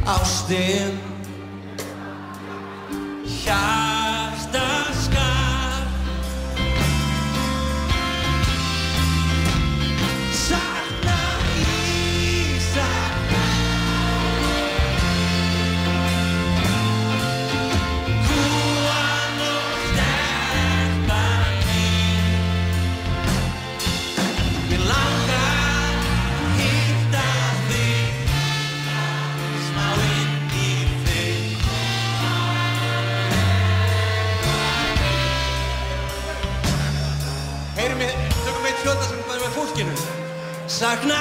ástin hjartaskar sakna Ísak kúan og stelpan mín mér langar hitta þig smá inn í þig heyrum við, tökum eitt hljóta sem bara með fólkinu sakna